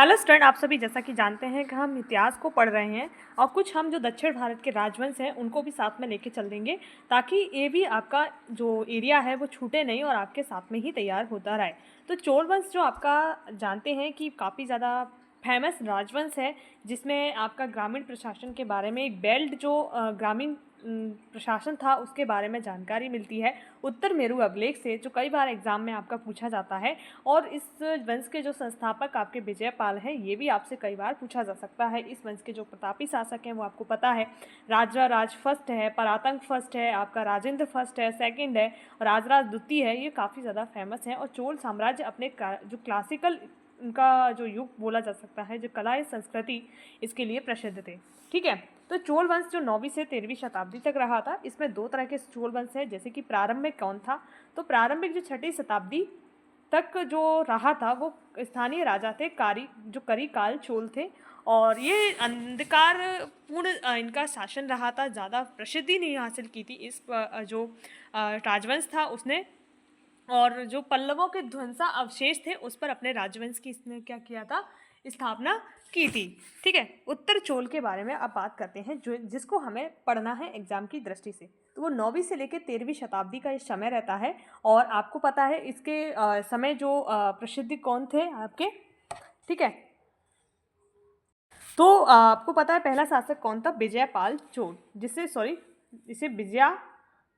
Hello student, आप सभी जैसा कि जानते हैं कि हम इतिहास को पढ़ रहे हैं और कुछ हम जो दक्षिण भारत के राजवंश हैं उनको भी साथ में लेके चल देंगे ताकि ये भी आपका जो एरिया है वो छूटे नहीं और आपके साथ में ही तैयार होता रहे। तो चोल वंश जो आपका जानते हैं कि काफ़ी ज़्यादा फेमस राजवंश है, जिसमें आपका ग्रामीण प्रशासन के बारे में एक बेल्ट जो ग्रामीण प्रशासन था उसके बारे में जानकारी मिलती है उत्तर मेरु अभिलेख से, जो कई बार एग्जाम में आपका पूछा जाता है। और इस वंश के जो संस्थापक आपके विजयपाल हैं, ये भी आपसे कई बार पूछा जा सकता है। इस वंश के जो प्रतापी शासक हैं वो आपको पता है, राज फर्स्ट है, परातंक फर्स्ट है, आपका राजेंद्र फर्स्ट है, सेकंड है, और राजराज द्वितीय है। ये काफ़ी ज़्यादा फेमस है। और चोल साम्राज्य अपने जो क्लासिकल उनका जो युग बोला जा सकता है, जो कला या संस्कृति, इसके लिए प्रसिद्ध थे। ठीक है, तो चोल वंश जो 9वीं से 13वीं शताब्दी तक रहा था, इसमें दो तरह के चोल वंश है। जैसे कि प्रारंभिक कौन था, तो प्रारंभिक जो 6वीं शताब्दी तक जो रहा था वो स्थानीय राजा थे, करिकाल चोल थे। और ये अंधकार पूर्ण इनका शासन रहा था, ज़्यादा प्रसिद्धि नहीं हासिल की थी इस जो राजवंश था उसने। और जो पल्लवों के ध्वंसा अवशेष थे उस पर अपने राजवंश की इसने क्या किया था, स्थापना की थी। ठीक है, उत्तर चोल के बारे में अब बात करते हैं, जो जिसको हमें पढ़ना है एग्जाम की दृष्टि से। तो वो 9वीं से लेकर 13वीं शताब्दी का ये समय रहता है। और आपको पता है इसके समय जो प्रसिद्ध कौन थे आपके, ठीक है, तो आपको पता है पहला शासक कौन था, विजयपाल चोल, इसे विजया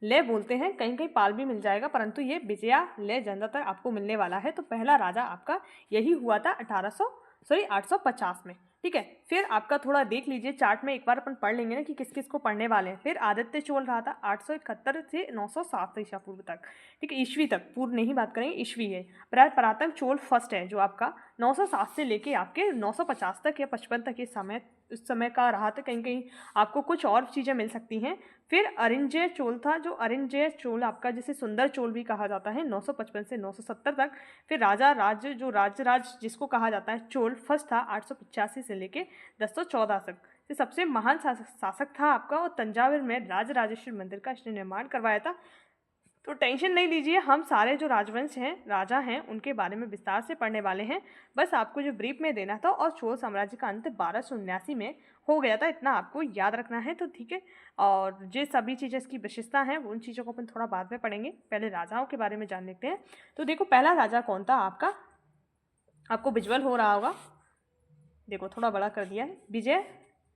ले बोलते हैं, कहीं कहीं पाल भी मिल जाएगा, परंतु ये विजया ले ज़्यादातर आपको मिलने वाला है। तो पहला राजा आपका यही हुआ था 850 में। ठीक है, फिर आपका थोड़ा देख लीजिए चार्ट में, एक बार अपन पढ़ लेंगे ना कि किस किस को पढ़ने वाले हैं। फिर आदित्य चोल रहा था 871 से 907 ईसा पूर्व तक। ठीक है, ईस्वी तक, पूर्व नहीं बात करेंगे, ईस्वी है। परातंक चोल फर्स्ट है जो आपका 907 से लेके आपके 950 तक या 55 तक ये उस समय का रहा था। कहीं कहीं आपको कुछ और चीज़ें मिल सकती हैं। फिर अरिंजय चोल था, जो अरिंजय चोल आपका जिसे सुंदर चोल भी कहा जाता है, 955 से 970 तक। फिर राजराज जिसको कहा जाता है चोल फर्स्ट था 885 से लेके 1014 तक। तो सबसे महान शासक था आपका, और तंजावुर में राजराजेश्वर मंदिर का इसने निर्माण करवाया था। तो टेंशन नहीं लीजिए, हम सारे जो राजवंश हैं, राजा हैं, उनके बारे में विस्तार से पढ़ने वाले हैं। बस आपको जो ब्रीफ में देना था। और चोल साम्राज्य का अंत 1279 में हो गया था, इतना आपको याद रखना है। तो ठीक है, और जो सभी चीज़ें इसकी विशेषता हैं उन चीज़ों को अपन थोड़ा बाद में पढ़ेंगे, पहले राजाओं के बारे में जान लेते हैं। तो देखो, पहला राजा कौन था आपका, आपको विजुअल हो रहा होगा, देखो थोड़ा बड़ा कर दिया है,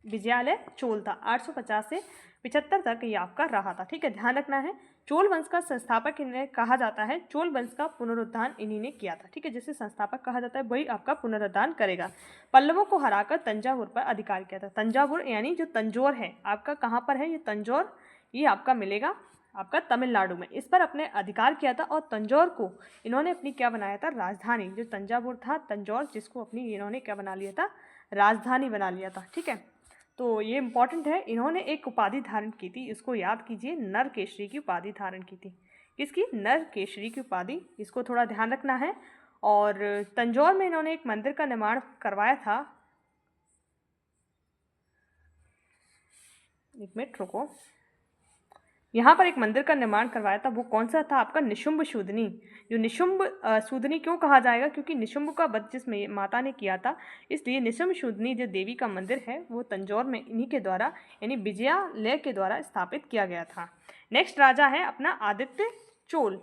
विजयालय चोल था। 850 से 75 तक ये आपका रहा था। ठीक है, ध्यान रखना है। चोल वंश का संस्थापक इन्हें कहा जाता है, चोल वंश का पुनरुत्थान इन्हीं ने किया था। ठीक है, जिसे संस्थापक कहा जाता है वही आपका पुनरुत्थान करेगा। पल्लवों को हराकर तंजावुर पर अधिकार किया था। तंजावुर यानी जो तंजौर है आपका, कहाँ पर है ये तंजौर, ये आपका मिलेगा आपका तमिलनाडु में। इस पर अपने अधिकार किया था। और तंजौर को इन्होंने अपनी क्या बनाया था, राजधानी। जो तंजावुर था, तंजौर, जिसको अपनी इन्होंने क्या बना लिया था, राजधानी बना लिया था। ठीक है, तो ये इंपॉर्टेंट है। इन्होंने एक उपाधि धारण की थी, इसको याद कीजिए, नर केशरी की उपाधि धारण की थी। किसकी, नर केशरी की उपाधि, इसको थोड़ा ध्यान रखना है। और तंजौर में इन्होंने एक मंदिर का निर्माण करवाया था, एक मिनट रुको, यहाँ पर एक मंदिर का निर्माण करवाया था। वो कौन सा था आपका, निशुंभ शूदनी। जो निशुंभ शूदनी क्यों कहा जाएगा, क्योंकि निशुंभ का वध जिस माता ने किया था, इसलिए निशुंभ शूदनी जो देवी का मंदिर है वो तंजौर में इन्हीं के द्वारा यानी विजयालय के द्वारा स्थापित किया गया था। नेक्स्ट राजा है अपना आदित्य चोल।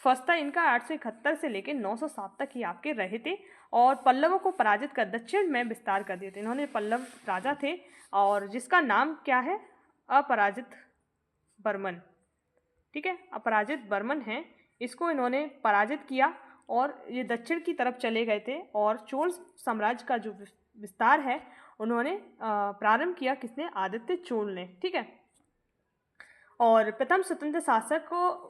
फर्स्ट था इनका 871 से लेकर 907 तक ही आपके रहे थे। और पल्लवों को पराजित कर दक्षिण में विस्तार कर दिए थे। इन्होंने पल्लव राजा थे और जिसका नाम क्या है, अपराजित बर्मन। ठीक है, अपराजित बर्मन है, इसको इन्होंने पराजित किया और ये दक्षिण की तरफ चले गए थे। और चोल साम्राज्य का जो विस्तार है उन्होंने प्रारंभ किया, किसने, आदित्य चोल ने। ठीक है, और प्रथम स्वतंत्र शासक को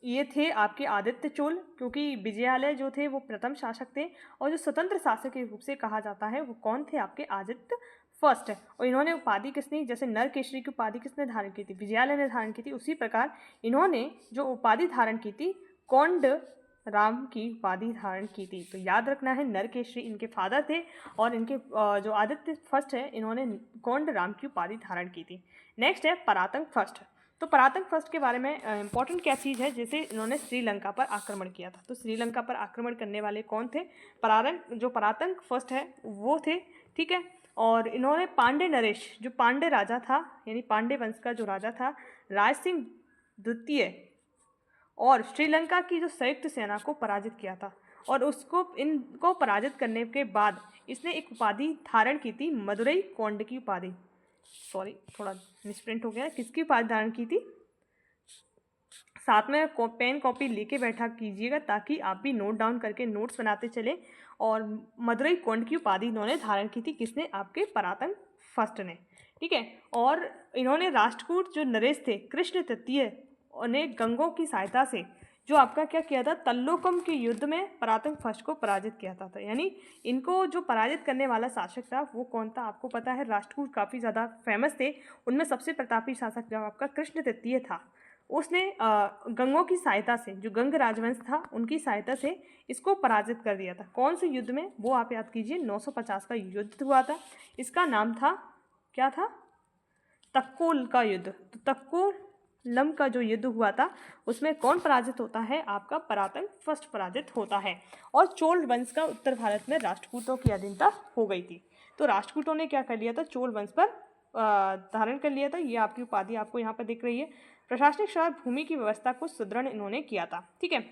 ये थे आपके आदित्य चोल, क्योंकि विजयालय जो थे वो प्रथम शासक थे। और जो स्वतंत्र शासक के रूप से कहा जाता है वो कौन थे, आपके आदित्य फर्स्ट है। और इन्होंने उपाधि किसने, जैसे नर केशरी की उपाधि किसने धारण की थी, विजयालय ने धारण की थी, उसी प्रकार इन्होंने जो उपाधि धारण की थी, कोंड राम की उपाधि धारण की थी। तो याद रखना है, नर केशरी इनके फादर थे और इनके जो आदित्य फर्स्ट है इन्होंने कोंड राम की उपाधि धारण की थी। नेक्स्ट है परातंक फर्स्ट। तो परातंग फर्स्ट के बारे में इम्पोर्टेंट क्या चीज़ है, जैसे इन्होंने श्रीलंका पर आक्रमण किया था। तो श्रीलंका पर आक्रमण करने वाले कौन थे? जो परातंग फर्स्ट है वो थे, ठीक है। और इन्होंने पांडे नरेश, जो पांडे राजा था, यानी पांडे वंश का जो राजा था, राज सिंह द्वितीय, और श्रीलंका की जो संयुक्त सेना को पराजित किया था। और इनको पराजित करने के बाद इसने एक उपाधि धारण की थी, मदुरई कोंड की उपाधि। सॉरी, थोड़ा मिसप्रिंट हो गया। किसकी उपाधि धारण की थी? साथ में पेन कॉपी लेके बैठा कीजिएगा ताकि आप भी नोट डाउन करके नोट्स बनाते चले। और मदुरई कोंड की उपाधि इन्होंने धारण की थी, किसने? आपके परातंग फर्स्ट ने, ठीक है। और इन्होंने राष्ट्रकूट जो नरेश थे, कृष्ण तृतीय, उन्हें गंगों की सहायता से जो आपका क्या किया था, तल्लोकम के युद्ध में परातंग फर्स्ट को पराजित किया था। यानी इनको जो पराजित करने वाला शासक था वो कौन था? आपको पता है, राष्ट्रकूट काफ़ी ज़्यादा फेमस थे, उनमें सबसे प्रतापी शासक जो आपका कृष्ण तृतीय था, उसने गंगों की सहायता से, जो गंग राजवंश था उनकी सहायता से इसको पराजित कर दिया था। कौन से युद्ध में? वो आप याद कीजिए, 950 का युद्ध हुआ था। इसका नाम था, क्या था? तक्कोल का युद्ध। तो तक्कोलम का जो युद्ध हुआ था उसमें कौन पराजित होता है? आपका परातंग फर्स्ट पराजित होता है। और चोल वंश का उत्तर भारत में राष्ट्रकूटों की अधीनता हो गई थी। तो राष्ट्रकूटों ने क्या कर लिया था? चोल वंश पर धारण कर लिया था। ये आपकी उपाधि आपको यहाँ पर दिख रही है। प्रशासनिक शहर भूमि की व्यवस्था को सुदृढ़ इन्होंने किया था, ठीक है।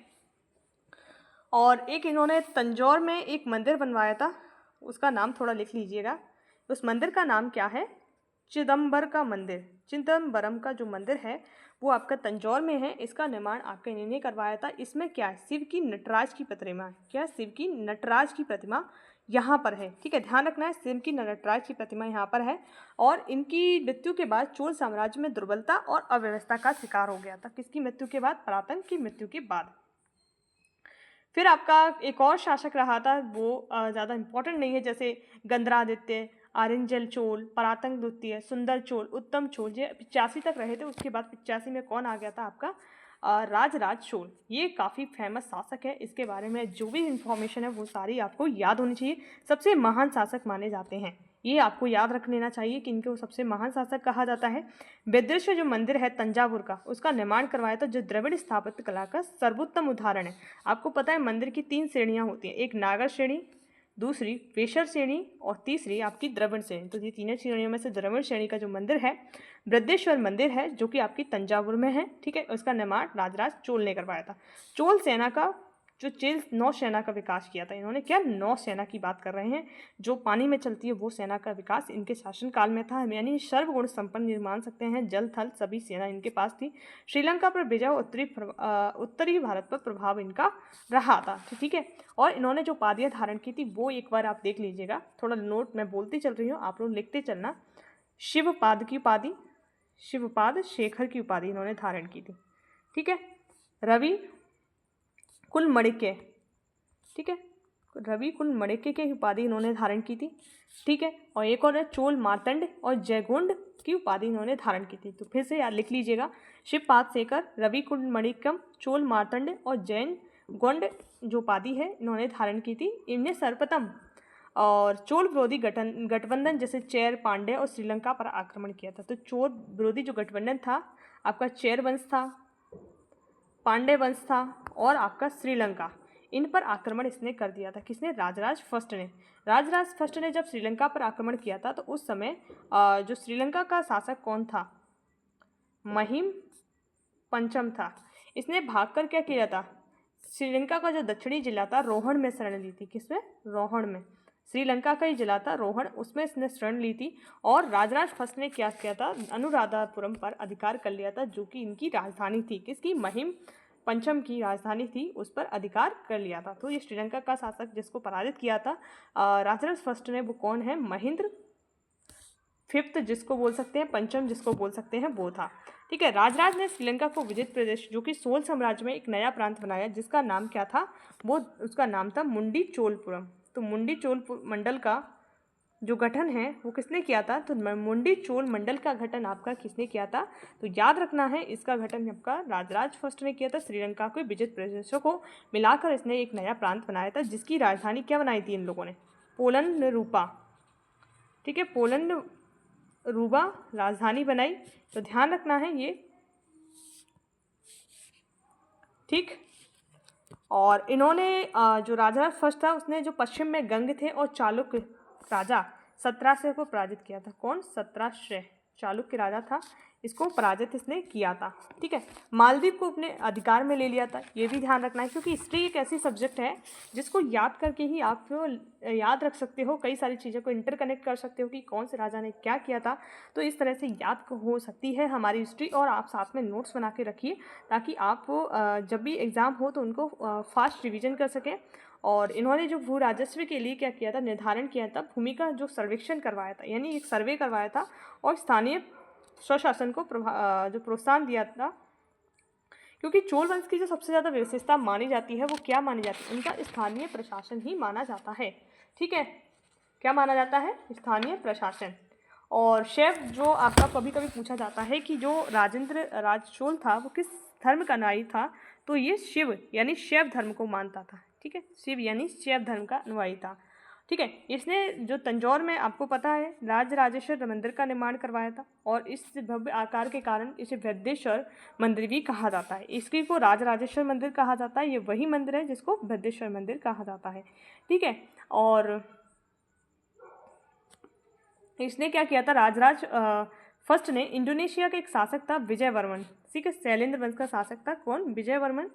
और एक इन्होंने तंजौर में एक मंदिर बनवाया था, उसका नाम थोड़ा लिख लीजिएगा। उस मंदिर का नाम क्या है? चिदम्बर का मंदिर। चिदम्बरम का जो मंदिर है वो आपका तंजौर में है। इसका निर्माण आपका इन्होंने करवाया था। इसमें क्या है? शिव की नटराज की प्रतिमा। क्या? शिव की नटराज की प्रतिमा यहाँ पर है, ठीक है। ध्यान रखना है, शिव की नटराज की प्रतिमा यहाँ पर है। और इनकी मृत्यु के बाद चोल साम्राज्य में दुर्बलता और अव्यवस्था का शिकार हो गया था। किसकी मृत्यु के बाद? परातंग की मृत्यु के बाद। फिर आपका एक और शासक रहा था, वो ज़्यादा इम्पोर्टेंट नहीं है, जैसे गंधरादित्य, आरिंजल चोल, परातंग द्वितीय, सुंदर चोल, उत्तम चोल, ये 85 तक रहे थे। उसके बाद 85 में कौन आ गया था? आपका राजराज चोल। ये काफ़ी फेमस शासक है। इसके बारे में जो भी इंफॉर्मेशन है वो सारी आपको याद होनी चाहिए। सबसे महान शासक माने जाते हैं, ये आपको याद रख लेना चाहिए कि इनको सबसे महान शासक कहा जाता है। बेदृश्य जो मंदिर है तंजावुर का, उसका निर्माण करवाया था, जो द्रविड़ स्थापत्य कला का सर्वोत्तम उदाहरण है। आपको पता है मंदिर की 3 श्रेणियां होती हैं, एक नागर श्रेणी, दूसरी वेशर श्रेणी और तीसरी आपकी द्रविड़ श्रेणी। तो ये तीनों श्रेणियों में से द्रविड़ श्रेणी का जो मंदिर है बृहदेश्वर मंदिर है, जो कि आपकी तंजावुर में है, ठीक है। उसका निर्माण राजराज चोल ने करवाया था। चोल सेना का जो चेल नौसेना का विकास किया था इन्होंने। क्या? नौसेना की बात कर रहे हैं, जो पानी में चलती है वो सेना का विकास इनके शासनकाल में था। यानी सर्वगुण संपन्न ये मान सकते हैं, जल थल सभी सेना इनके पास थी। श्रीलंका पर विजय, उत्तरी भारत पर प्रभाव इनका रहा था, ठीक है। और इन्होंने जो उपाधियाँ धारण की थी वो एक बार आप देख लीजिएगा। थोड़ा नोट मैं बोलती चल रही हूँ, आप लोग लिखते चलना। शिवपाद की उपाधि, शिवपाद शेखर की उपाधि इन्होंने धारण की थी, ठीक है। रवि कुल मणिके, ठीक है, रवि कुल मणिके की उपाधि इन्होंने धारण की थी, ठीक है। और एक और है चोल मार्तंड और जयगोंड की उपाधि इन्होंने धारण की थी। तो फिर से याद लिख लीजिएगा, शिवपाद शेखर, रवि कुल मणिकम, चोल मार्तंड और जैन गोंड जो उपाधि है इन्होंने धारण की थी। इनने सर्वप्रथम और चोल विरोधी गठबंधन जैसे चेर, पांडे और श्रीलंका पर आक्रमण किया था। तो चोल विरोधी जो गठबंधन था आपका चेर वंश था, पांडे वंश था और आपका श्रीलंका, इन पर आक्रमण इसने कर दिया था। किसने? राजराज फर्स्ट ने। राजराज फर्स्ट ने जब श्रीलंका पर आक्रमण किया था तो उस समय जो श्रीलंका का शासक कौन था? महिम पंचम था। इसने भागकर क्या किया था? श्रीलंका का जो दक्षिणी जिला था रोहण में शरण ली थी। किसमें? रोहण में। श्रीलंका का ही जिला था रोहण, उसमें इसने शरण ली थी। और राजराज फर्स्ट ने क्या किया था? अनुराधापुरम पर अधिकार कर लिया था, जो कि इनकी राजधानी थी। किसकी? महिम पंचम की राजधानी थी, उस पर अधिकार कर लिया था। तो ये श्रीलंका का शासक जिसको पराजित किया था राजराज फर्स्ट ने, वो कौन है? महेंद्र फिफ्थ जिसको बोल सकते हैं, पंचम जिसको बोल सकते हैं, वो था, ठीक है। राजराज ने श्रीलंका को विजित प्रदेश, जो कि सोल साम्राज्य में एक नया प्रांत बनाया, जिसका नाम क्या था? वो उसका नाम था मुंडी चोलपुरम। तो मुंडी चोल मंडल का जो गठन है वो किसने किया था? तो मुंडी चोल मंडल का गठन आपका किसने किया था? तो याद रखना है, इसका गठन आपका राजराज फर्स्ट ने किया था। श्रीलंका को विजित प्रदेशों को मिलाकर इसने एक नया प्रांत बनाया था, जिसकी राजधानी क्या बनाई थी इन लोगों ने? पोलन रूपा, ठीक है, पोलन रूबा राजधानी बनाई। तो ध्यान रखना है, ये ठीक। और इन्होंने जो राजराज फर्स्ट था उसने जो पश्चिम में गंग थे और चालुक्य राजा सत्राश्रय को पराजित किया था। कौन? सत्राश्रय चालुक्य राजा था, इसको पराजित इसने किया था। ठीक है। मालदीव को अपने अधिकार में ले लिया था, ये भी ध्यान रखना है, क्योंकि हिस्ट्री एक ऐसी सब्जेक्ट है जिसको याद करके ही आप याद रख सकते हो, कई सारी चीज़ों को इंटरकनेक्ट कर सकते हो कि कौन से राजा ने क्या किया था। तो इस तरह से याद हो सकती है हमारी हिस्ट्री, और आप साथ में नोट्स बना के रखिए ताकि आप जब भी एग्ज़ाम हो तो उनको फास्ट रिविजन कर सकें। और इन्होंने जो भू राजस्व के लिए क्या किया था, निर्धारण किया था, भूमि का जो सर्वेक्षण करवाया था, यानी एक सर्वे करवाया था और स्थानीय स्वशासन को जो प्रोत्साहन दिया था। क्योंकि चोल वंश की जो सबसे ज़्यादा विशेषता मानी जाती है वो क्या मानी जाती है, उनका स्थानीय प्रशासन ही माना जाता है। ठीक है, क्या माना जाता है? स्थानीय प्रशासन। और शैव जो आपका कभी कभी पूछा जाता है कि जो राजेंद्र राज चोल था वो किस धर्म का अनुयायी था, तो ये शिव यानी शैव धर्म को मानता था। ठीक है, शिव यानी शैव धर्म का अनुयायी था। ठीक है, इसने जो तंजौर में आपको पता है राजराजेश्वर मंदिर का निर्माण करवाया था, और इस भव्य आकार के कारण इसे वृद्धेश्वर मंदिर भी कहा जाता है। इसकी को राजराजेश्वर मंदिर कहा जाता है, ये वही मंदिर है जिसको वृद्धेश्वर मंदिर कहा जाता है। ठीक है, और इसने क्या किया था, राजराज फर्स्ट ने इंडोनेशिया के एक शासक था विजयवर्मन। ठीक है, शैलेंद्र वंश का शासक था कौन? विजयवर्मन।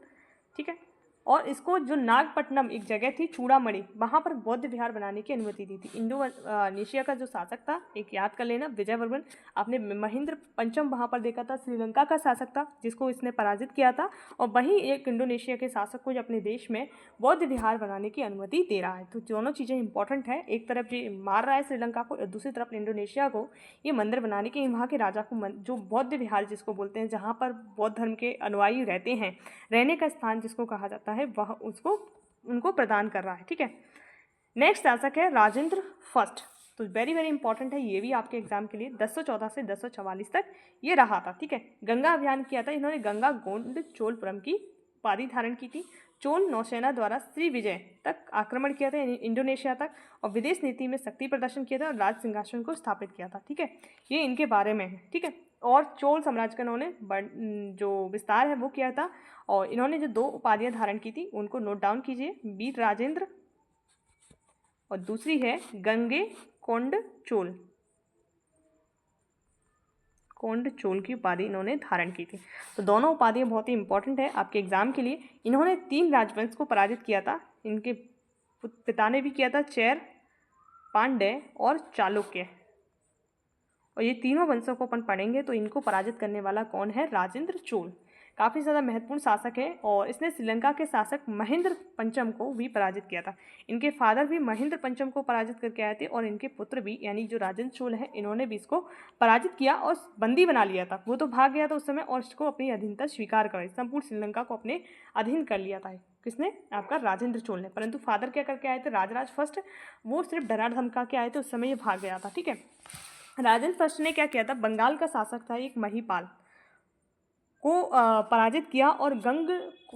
ठीक है, और इसको जो नागपट्टनम एक जगह थी चूड़ामणि, वहाँ पर बौद्ध विहार बनाने की अनुमति दी थी। इंडोनेशिया का जो शासक था, एक याद कर लेना, विजयवर्मन। आपने महेंद्र पंचम वहाँ पर देखा था, श्रीलंका का शासक था जिसको इसने पराजित किया था, और वहीं एक इंडोनेशिया के शासक को अपने देश में बौद्ध विहार बनाने की अनुमति दे रहा है। तो दोनों चीज़ें इंपॉर्टेंट है, एक तरफ ये मार रहा है श्रीलंका को और दूसरी तरफ इंडोनेशिया को ये मंदिर बनाने के, वहाँ के राजा को जो बौद्ध विहार जिसको बोलते हैं, जहाँ पर बौद्ध धर्म के अनुयायी रहते हैं, रहने का स्थान जिसको कहा जाता है, वह उसको उनको प्रदान कर रहा है। ठीक है, नेक्स्ट शासक है राजेंद्र फर्स्ट। तो वेरी वेरी इंपॉर्टेंट है, ये भी आपके एग्जाम के लिए 1014 से 1044 तक ये रहा था। ठीक है, गंगा अभियान किया था इन्होंने, गंगा गोंड चोलपुरम की उपाधि धारण की थी। चोल नौसेना द्वारा श्री विजय तक आक्रमण किया था, इंडोनेशिया तक, और विदेश नीति में शक्ति प्रदर्शन किया था और राज सिंहासन को स्थापित किया था। ठीक है, ये इनके बारे में है। ठीक है, और चोल साम्राज्य का इन्होंने जो विस्तार है वो किया था, और इन्होंने जो 2 उपाधियां धारण की थी उनको नोट डाउन कीजिए, वीर राजेंद्र और दूसरी है गंगे कोंड चोल। कोंड चोल की उपाधि इन्होंने धारण की थी। तो दोनों उपाधियां बहुत ही इंपॉर्टेंट है आपके एग्जाम के लिए। इन्होंने 3 राजवंश को पराजित किया था, इनके पिता ने भी किया था, चेर, पांड्य और चालुक्य, और ये तीनों वंशों को अपन पढ़ेंगे। तो इनको पराजित करने वाला कौन है? राजेंद्र चोल। काफ़ी ज़्यादा महत्वपूर्ण शासक है, और इसने श्रीलंका के शासक महेंद्र पंचम को भी पराजित किया था। इनके फादर भी महेंद्र पंचम को पराजित करके आए थे, और इनके पुत्र भी यानी जो राजेंद्र चोल है इन्होंने भी इसको पराजित किया और बंदी बना लिया था। वो तो भाग गया था उस समय, और इसको अपनी अधीनता स्वीकार कराई, संपूर्ण श्रीलंका को अपने अधीन कर लिया था। किसने? आपका राजेंद्र चोल ने। परंतु फादर क्या करके आए थे? राजराज फर्स्ट, वो सिर्फ डरा धमका के आए थे, उस समय ये भाग गया था। ठीक है, राजेंद्र फर्स्ट ने क्या किया था, बंगाल का शासक था एक महिपाल को पराजित किया, और गंग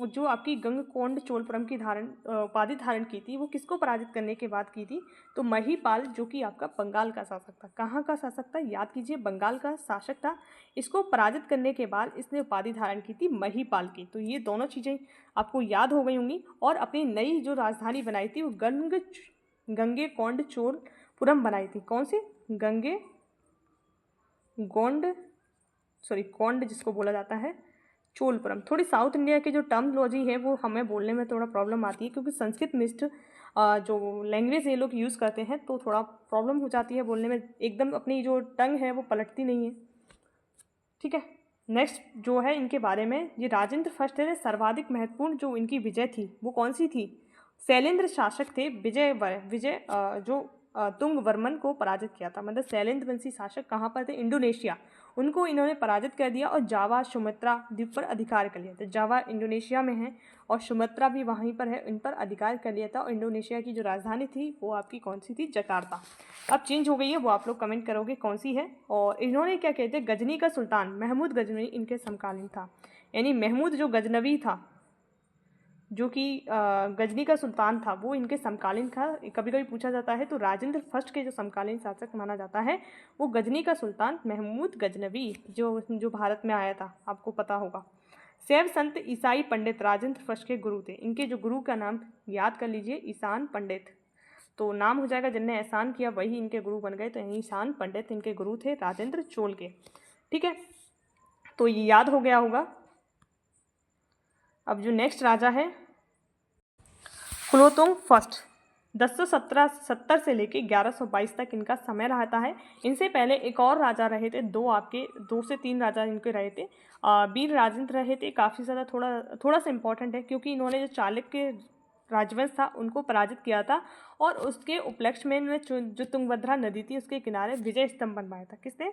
जो आपकी गंग कोंड चोलपुरम की उपाधि धारण की थी, वो किसको पराजित करने के बाद की थी? तो महिपाल, जो कि आपका बंगाल का शासक था। कहाँ का शासक था? याद कीजिए, बंगाल का शासक था। इसको पराजित करने के बाद इसने उपाधि धारण की थी महिपाल की। तो ये दोनों चीज़ें आपको याद हो गई होंगी, और अपनी नई जो राजधानी बनाई थी वो गंगे कोंड चोलपुरम बनाई थी। कौन सी? कोंड जिसको बोला जाता है चोलपुरम। थोड़ी साउथ इंडिया के जो टर्मोलॉजी है वो हमें बोलने में थोड़ा प्रॉब्लम आती है, क्योंकि संस्कृत मिश्र जो लैंग्वेज ये लोग यूज़ करते हैं, तो थोड़ा प्रॉब्लम हो जाती है बोलने में, एकदम अपनी जो टंग है वो पलटती नहीं है। ठीक है, नेक्स्ट जो है इनके बारे में, ये राजेंद्र फर्स्ट है, सर्वाधिक महत्वपूर्ण जो इनकी विजय थी वो कौन सी थी? शैलेंद्र शासक थे, विजय जो तुंग वर्मन को पराजित किया था। मतलब शैलेंद्र वंशी शासक कहाँ पर थे? इंडोनेशिया। उनको इन्होंने पराजित कर दिया और जावा सुमात्रा द्वीप पर अधिकार कर लिया। तो जावा इंडोनेशिया में है और सुमात्रा भी वहीं पर है, इन पर अधिकार कर लिया था। और इंडोनेशिया की जो राजधानी थी वो आपकी कौन सी थी? जकार्ता। अब चेंज हो गई है, वो आप लोग कमेंट करोगे कौन सी है। और इन्होंने क्या कहते हैं, गजनी का सुल्तान महमूद गजनवी इनके समकालीन था। यानी महमूद जो गजनवी था, जो कि गजनी का सुल्तान था, वो इनके समकालीन था। कभी कभी पूछा जाता है, तो राजेंद्र फर्स्ट के जो समकालीन शासक माना जाता है वो गजनी का सुल्तान महमूद गजनवी, जो भारत में आया था, आपको पता होगा। शैव संत ईसाई पंडित राजेंद्र फर्स्ट के गुरु थे। इनके जो गुरु का नाम याद कर लीजिए, ईशान पंडित। तो नाम हो जाएगा, जिनने एहसान किया वही इनके गुरु बन गए। तो ईशान पंडित इनके गुरु थे राजेंद्र चोल के। ठीक है, तो ये याद हो गया होगा। अब जो नेक्स्ट राजा है कुलोतुंग फर्स्ट, 1070 से लेके 1122 तक इनका समय रहता है। इनसे पहले एक और राजा रहे थे, दो से तीन राजा इनके रहे थे। वीर राजेंद्र रहे थे। काफ़ी ज़्यादा थोड़ा सा इम्पोर्टेंट है, क्योंकि इन्होंने जो चालुक्य राजवंश था उनको पराजित किया था, और उसके उपलक्ष्य में जो तुंगभद्रा नदी थी उसके किनारे विजय स्तंभ बनवाया था। किसने?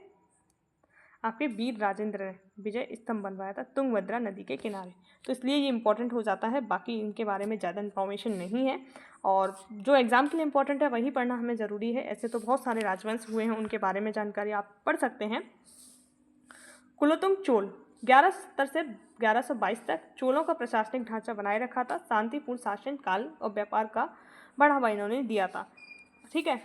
आपके वीर राजेंद्र ने विजय स्तंभ बनवाया था तुंगभद्रा नदी के किनारे। तो इसलिए ये इंपॉर्टेंट हो जाता है, बाकी इनके बारे में ज़्यादा इन्फॉर्मेशन नहीं है, और जो एग्ज़ाम के लिए इंपॉर्टेंट है वही पढ़ना हमें ज़रूरी है। ऐसे तो बहुत सारे राजवंश हुए हैं, उनके बारे में जानकारी आप पढ़ सकते हैं। कुलोतुंग चोल 1170 से 1122 तक चोलों का प्रशासनिक ढांचा बनाए रखा था। शांतिपूर्ण शासन काल और व्यापार का बढ़ावा इन्होंने दिया था। ठीक है,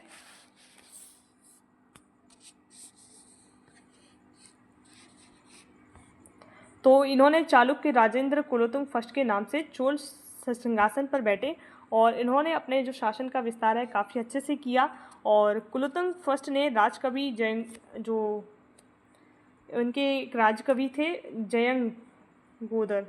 तो इन्होंने चालुक्य राजेंद्र कुलोतुंग फर्स्ट के नाम से चोल सिंहासन पर बैठे, और इन्होंने अपने जो शासन का विस्तार है काफ़ी अच्छे से किया। और कुलोतुंग फर्स्ट ने राजकवि जो उनके एक राजकवि थे जयंगोदर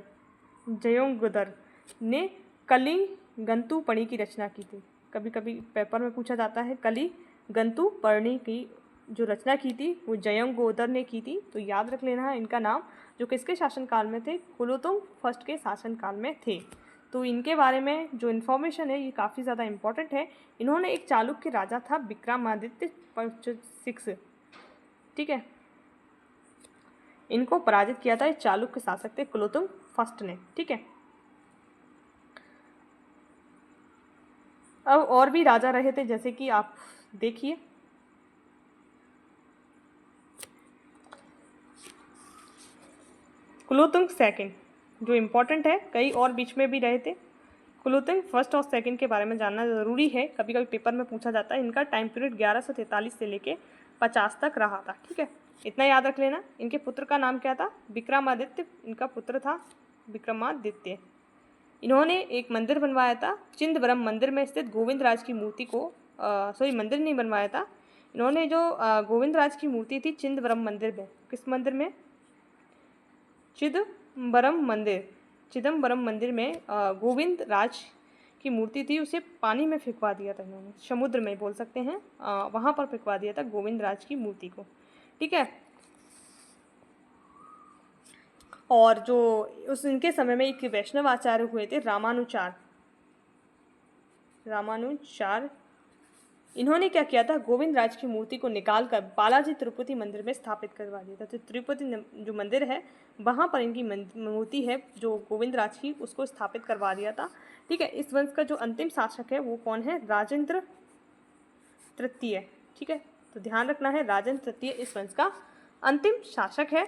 ने कलिंगंतु पढ़ी की रचना की थी। कभी कभी पेपर में पूछा जाता है, कलिंगंतु पढ़ी की जो रचना की थी वो जयंगोदर ने की थी। तो याद रख लेना है इनका नाम, जो किसके शासनकाल में थे? कुलोतुंग फर्स्ट के शासनकाल में थे। तो इनके बारे में जो इन्फॉर्मेशन है ये काफ़ी ज़्यादा इम्पोर्टेंट है। इन्होंने एक चालुक्य राजा था विक्रमादित्य 6, ठीक है, इनको पराजित किया था। चालुक्य शासक थे कुलोतुंग फर्स्ट ने। ठीक है, अब और भी राजा रहे थे, जैसे कि आप देखिए कुलोतुंग सेकंड जो इम्पोर्टेंट है, कई और बीच में भी रहे थे। कुलोतुंग फर्स्ट और सेकंड के बारे में जानना ज़रूरी है, कभी कभी पेपर में पूछा जाता है। इनका टाइम पीरियड 1143 से लेके 50 तक रहा था। ठीक है, इतना याद रख लेना। इनके पुत्र का नाम क्या था? विक्रमादित्य इनका पुत्र था, विक्रमादित्य। इन्होंने एक मंदिर बनवाया था चिंदवरम मंदिर में स्थित गोविंद राज की मूर्ति को, मंदिर नहीं बनवाया था इन्होंने, जो गोविंद राज की मूर्ति थी चिंदवरम मंदिर में। किस मंदिर में? चिदम्बरम मंदिर में गोविंद राज की मूर्ति थी, उसे पानी में फेंकवा दिया था इन्होंने, समुद्र में बोल सकते हैं, वहाँ पर फेंकवा दिया था गोविंद राज की मूर्ति को। ठीक है, और जो इनके समय में एक वैष्णव आचार्य हुए थे रामानुचार। इन्होंने क्या किया था? गोविंद राज की मूर्ति को निकाल कर बालाजी तिरुपति मंदिर में स्थापित करवा दिया था। तो तिरुपति जो मंदिर है वहाँ पर इनकी मूर्ति है जो गोविंद राज की, उसको स्थापित करवा दिया था। ठीक है, इस वंश का जो अंतिम शासक है वो कौन है? राजेंद्र तृतीय। ठीक है, तो ध्यान रखना है, राजेंद्र तृतीय इस वंश का अंतिम शासक है।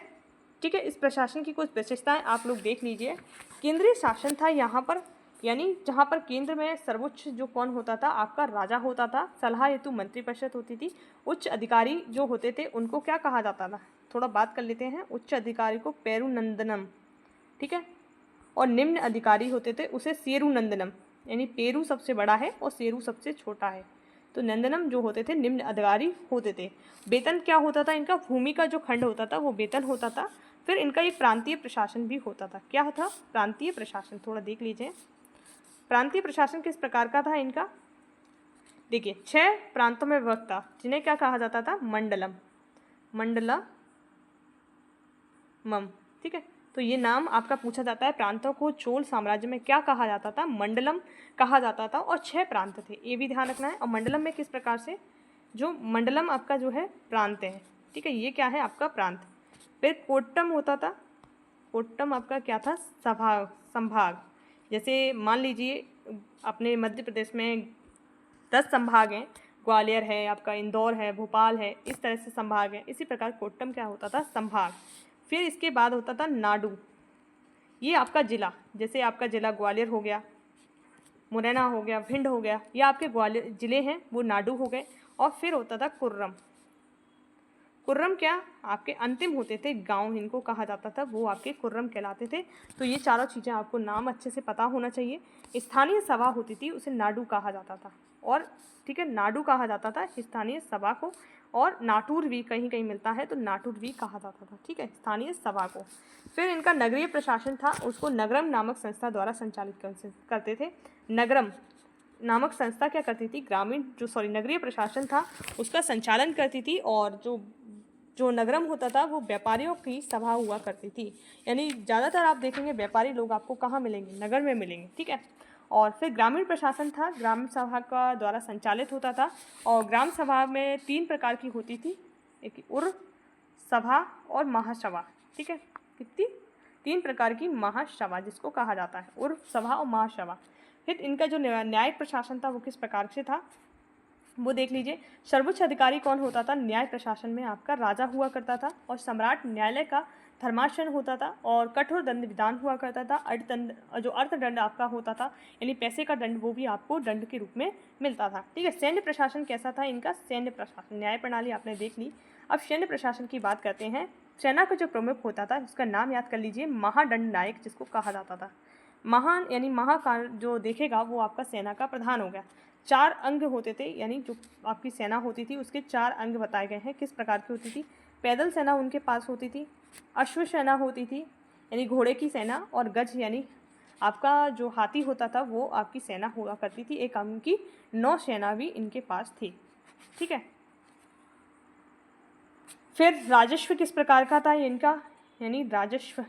ठीक है, इस प्रशासन की कुछ विशेषताएं आप लोग देख लीजिए। केंद्रीय शासन था यहाँ पर, यानी जहाँ पर केंद्र में सर्वोच्च जो कौन होता था? आपका राजा होता था। सलाह हेतु मंत्रिपरिषद होती थी। उच्च अधिकारी जो होते थे उनको क्या कहा जाता था? थोड़ा बात कर लेते हैं। उच्च अधिकारी को पेरुनंदनम, ठीक है, और निम्न अधिकारी होते थे उसे सेरुनंदनम, यानी पेरू सबसे बड़ा है और सेरू सबसे छोटा है। तो नंदनम जो होते थे निम्न अधिकारी होते थे। वेतन क्या होता था इनका? भूमि का जो खंड होता था वो वेतन होता था। फिर इनका एक प्रांतीय प्रशासन भी होता था। क्या था? प्रांतीय प्रशासन। थोड़ा देख लीजिए, प्रांतीय प्रशासन किस प्रकार का था इनका? देखिए, 6 प्रांतों में विभक्त था, जिन्हें क्या कहा जाता था? मंडलम। ठीक है, तो ये नाम आपका पूछा जाता है। प्रांतों को चोल साम्राज्य में क्या कहा जाता था? मंडलम कहा जाता था, और 6 प्रांत थे, ये भी ध्यान रखना है। और मंडलम में किस प्रकार से, जो मंडलम आपका जो है प्रांत है। ठीक है, ये क्या है? आपका प्रांत। फिर कोट्टम होता था। कोट्टम आपका क्या था? संभाग। जैसे मान लीजिए अपने मध्य प्रदेश में 10 संभाग हैं, ग्वालियर है, आपका इंदौर है, भोपाल है, इस तरह से संभाग है। इसी प्रकार कोट्टम क्या होता था? संभाग। फिर इसके बाद होता था नाडु, ये आपका जिला, जैसे आपका जिला ग्वालियर हो गया, मुरैना हो गया, भिंड हो गया, ये आपके ग्वालियर जिले हैं, वो नाडु हो गए। और फिर होता था कुर्रम। कुर्रम क्या आपके अंतिम होते थे, गांव इनको कहा जाता था, वो आपके कुर्रम कहलाते थे। तो ये चारों चीज़ें आपको नाम अच्छे से पता होना चाहिए। स्थानीय सभा होती थी, उसे नाडू कहा जाता था, और ठीक है, नाडू कहा जाता था स्थानीय सभा को, और नाटुर भी कहीं कहीं मिलता है, तो नाटुर भी कहा जाता था, ठीक है, स्थानीय सभा को। फिर इनका नगरीय प्रशासन था, उसको नगरम नामक संस्था द्वारा संचालित करते थे। नगरम नामक संस्था क्या करती थी, नगरीय प्रशासन था उसका संचालन करती थी, और जो जो नगरम होता था वो व्यापारियों की सभा हुआ करती थी। यानी ज़्यादातर आप देखेंगे व्यापारी लोग आपको कहाँ मिलेंगे, नगर में मिलेंगे, ठीक है। और फिर ग्रामीण प्रशासन था, ग्राम सभा का द्वारा संचालित होता था, और ग्राम सभा में 3 प्रकार की होती थी, एक उर सभा और महासभा, ठीक है। कितनी? 3 प्रकार की महासभा जिसको कहा जाता है, उर सभा और महासभा। फिर इनका जो न्यायिक प्रशासन था वो किस प्रकार से था, वो देख लीजिए। सर्वोच्च अधिकारी कौन होता था न्याय प्रशासन में, आपका राजा हुआ करता था, और सम्राट न्यायालय का धर्मासन होता था, और कठोर दंड विधान हुआ करता था। अर्थदंड, जो अर्थदंड आपका होता था यानी पैसे का दंड, वो भी आपको दंड के रूप में मिलता था, ठीक है। सैन्य प्रशासन कैसा था इनका, सैन्य प्रशासन, न्याय प्रणाली आपने देख ली। अब सैन्य प्रशासन की बात करते हैं। सेना का जो प्रमुख होता था उसका नाम याद कर लीजिए, महादंड नायक जिसको कहा जाता था। महान यानी महाकाल जो देखेगा वो आपका सेना का प्रधान हो गया। 4 अंग होते थे, यानी जो आपकी सेना होती थी उसके 4 अंग बताए गए हैं, किस प्रकार की होती थी। पैदल सेना उनके पास होती थी, अश्व सेना होती थी यानी घोड़े की सेना, और गज यानी आपका जो हाथी होता था वो आपकी सेना हुआ करती थी। एक अंग की नौ सेना भी इनके पास थी, ठीक है। फिर राजस्व किस प्रकार का था इनका, यानी राजस्व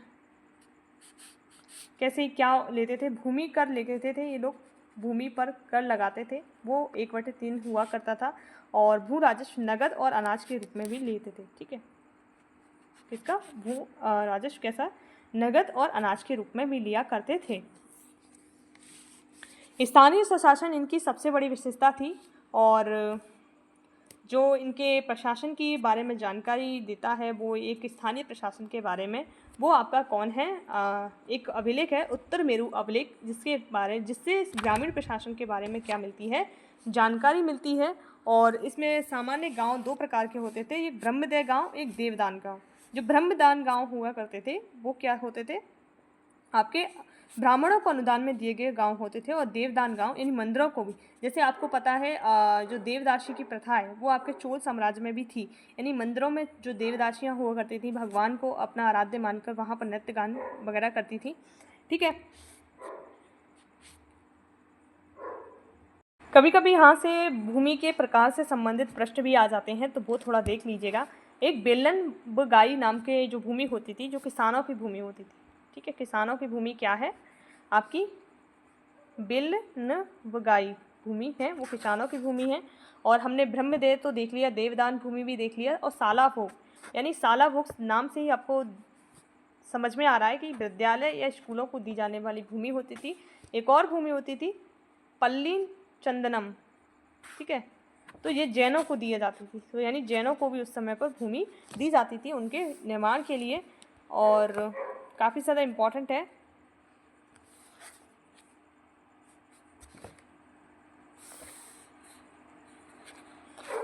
कैसे क्या लेते थे, भूमि कर लेते थे ये लोग, भूमि पर कर लगाते थे, वो 1/3 हुआ करता था, और भू राजस्व नगद और अनाज के रूप में भी लेते थे, ठीक है। इसका भू राजस्व कैसा, नगद और अनाज के रूप में भी लिया करते थे। स्थानीय स्वशासन इनकी सबसे बड़ी विशेषता थी, और जो इनके प्रशासन की बारे में जानकारी देता है वो एक स्थानीय प्रशासन के बारे में, वो आपका कौन है, एक अभिलेख है उत्तर मेरु अभिलेख, जिससे ग्रामीण प्रशासन के बारे में क्या मिलती है, जानकारी मिलती है। और इसमें सामान्य गांव 2 प्रकार के होते थे, एक ब्रह्मदय गांव, एक देवदान गांव। जो ब्रह्मदान गांव हुआ करते थे वो क्या होते थे, आपके ब्राह्मणों को अनुदान में दिए गए गांव होते थे। और देवदान गांव इन मंदिरों को भी, जैसे आपको पता है जो देवदासी की प्रथा है वो आपके चोल साम्राज्य में भी थी, यानी मंदिरों में जो देवदासियां हुआ करती थी भगवान को अपना आराध्य मानकर वहाँ पर नृत्य गान वगैरह करती थी, ठीक है। कभी कभी यहाँ से भूमि के प्रकार से संबंधित प्रश्न भी आ जाते हैं, तो वो थोड़ा देख लीजिएगा। एक बेलन बगाई नाम के जो भूमि होती थी, जो किसानों की भूमि होती थी, ठीक है। किसानों की भूमि क्या है आपकी, बेलन बगाई भूमि है, वो किसानों की भूमि है। और हमने ब्रह्मदेव तो देख लिया, देवदान भूमि भी देख लिया, और साला भोग, यानी साला भोग नाम से ही आपको समझ में आ रहा है कि विद्यालय या स्कूलों को दी जाने वाली भूमि होती थी। एक और भूमि होती थी पल्ली चंदनम, ठीक है, तो ये जैनों को दी जाती थी, तो यानी जैनों को भी उस समय पर भूमि दी जाती थी उनके निर्माण के लिए, और काफ़ी ज़्यादा इम्पॉर्टेंट है।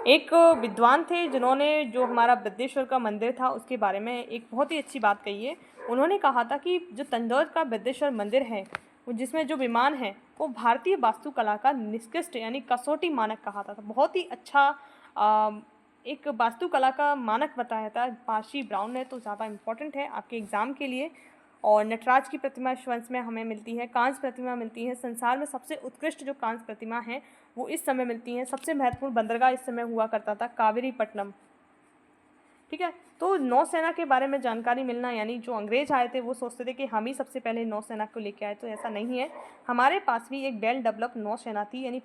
एक विद्वान थे जिन्होंने जो हमारा बृहदेश्वर का मंदिर था उसके बारे में एक बहुत ही अच्छी बात कही है। उन्होंने कहा था कि जो तंजौर का बृहदेश्वर मंदिर है वो जिसमें जो विमान है वो भारतीय वास्तुकला का निष्कृष्ट यानी कसौटी मानक कहा था। बहुत ही अच्छा एक वास्तुकला का मानक बताया था पारसी ब्राउन ने, तो ज़्यादा इम्पोर्टेंट है आपके एग्ज़ाम के लिए। और नटराज की प्रतिमा इस वंश में हमें मिलती है, कांस्य प्रतिमा मिलती है। संसार में सबसे उत्कृष्ट जो कांस्य प्रतिमा है वो इस समय मिलती हैं। सबसे महत्वपूर्ण बंदरगाह इस समय हुआ करता था कावेरीपट्टनम, ठीक है। तो नौसेना के बारे में जानकारी मिलना, यानी जो अंग्रेज आए थे वो सोचते थे कि हम ही सबसे पहले नौसेना को लेके आए, तो ऐसा नहीं है। हमारे पास भी एक वेल डेवलप नौसेना थी, यानी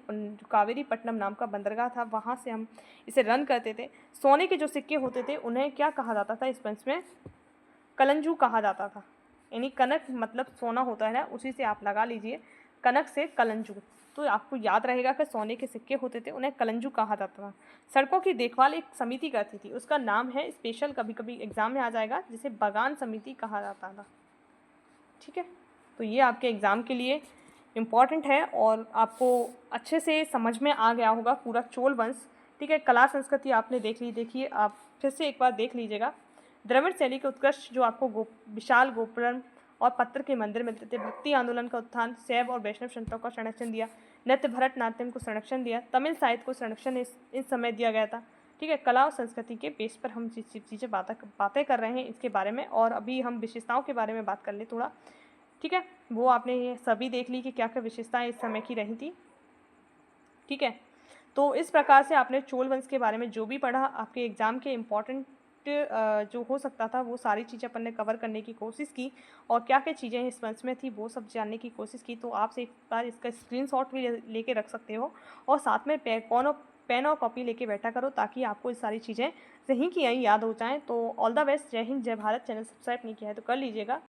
कावेरीपट्टनम नाम का बंदरगाह था, वहाँ से हम इसे रन करते थे। सोने के जो सिक्के होते थे उन्हें क्या कहा जाता था इस वंश में, कलंजू कहा जाता था, यानी कनक मतलब सोना होता है ना, उसी से आप लगा लीजिए, कनक से कलंजू। तो आपको याद रहेगा कि सोने के सिक्के होते थे उन्हें कलंजू कहा जाता था। सड़कों की देखभाल एक समिति करती थी, उसका नाम है स्पेशल, कभी कभी एग्जाम में आ जाएगा, जिसे बागान समिति कहा जाता था, ठीक है। तो ये आपके एग्ज़ाम के लिए इम्पॉर्टेंट है और आपको अच्छे से समझ में आ गया होगा पूरा चोल वंश ठीक है। कला संस्कृति आपने देख ली, देखिए आप फिर से एक बार देख लीजिएगा। द्रविड़ शैली के उत्कृष्ट जो आपको विशाल गोपुरम और पत्थर के मंदिर मिलते थे। भक्ति आंदोलन का उत्थान, शैव और वैष्णव संतों का संरक्षण दिया। नृत्य भरतनाट्यम को संरक्षण दिया। तमिल साहित्य को संरक्षण इस समय दिया गया था। ठीक है। कला और संस्कृति के बेस पर हम चीज़ें बातें कर रहे हैं इसके बारे में, और अभी हम विशेषताओं के बारे में बात कर ले थोड़ा। ठीक है। वो आपने ये सभी देख ली कि क्या क्या विशेषताएं इस समय की रही थी। ठीक है। तो इस प्रकार से आपने चोल वंश के बारे में जो भी पढ़ा, आपके एग्ज़ाम के इम्पॉर्टेंट जो हो सकता था वो सारी चीज़ें अपन ने कवर करने की कोशिश की, और क्या क्या चीज़ें इस वंश में थी वो सब जानने की कोशिश की। तो आप एक बार इसका स्क्रीनशॉट भी लेके रख सकते हो, और साथ में पेन और कॉपी लेके बैठा करो, ताकि आपको ये सारी चीज़ें सही की यहीं याद हो जाएँ। तो ऑल द बेस्ट। जय हिंद, जय भारत। चैनल सब्सक्राइब नहीं किया है तो कर लीजिएगा।